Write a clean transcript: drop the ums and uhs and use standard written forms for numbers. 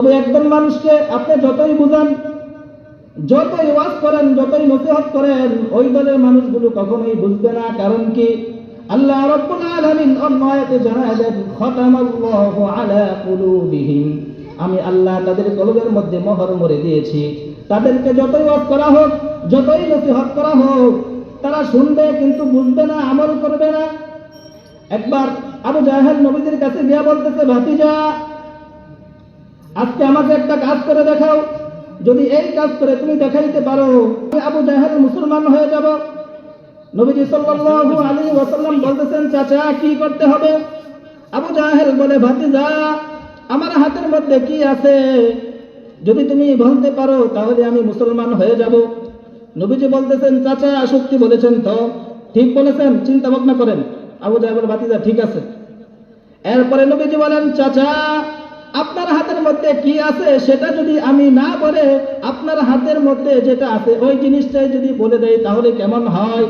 তবে একজন মানুষকে আপনি যতই বুঝান, যতই ওয়াজ করেন, যতই নসিহত করেন, ওই দলের মানুষগুলো কখনোই বুঝবে না। কারণ কি? আল্লাহ রাব্বুল আলামিন অন্য আয়াতে জানায় দেন, খাতামাল্লাহু আলা কুলুবিহিম, আমি আল্লাহ তাদের কলবের মধ্যে মোহর মরে দিয়েছি। তাদেরকে যতই ওয়াজ করা হোক, যতই নসিহত করা হোক, তারা শুনবে কিন্তু বুঝবে না, আমল করবে না। একবার আবু জাহেল নবীদের কাছে গিয়ে বলতেছে, ভাতিজা, আজকে আমাকে একটা কাজ করে দেখাও, যদি এই কাজ করে তুমি দেখাইতে পারো, আমি আবু জাহেল মুসলমান হয়ে যাব। নবীজি সাল্লাল্লাহু আলাইহি ওয়াসাল্লাম বলতেছেন, চাচা কি করতে হবে? আবু জাহেল বলে, ভাতিজা, আমার হাতের মধ্যে কি আছে, যদি তুমি বলতে পারো তাহলে আমি মুসলমান হয়ে যাব। নবীজি বলতেছেন, চাচা সত্যি বলেছেন তো? ঠিক বলেছেন, চিন্তা ভাবনা করেন। আবু জাহেল বলে, ভাতিজা ঠিক আছে। এরপরে নবীজি বলেন, চাচা আপনার হাতের মধ্যে কি আছে সেটা যদি আমি না বলে আপনার হাতের মধ্যে যেটা আছে ওই জিনিসটাই যদি বলে দেই তাহলে কেমন হয়?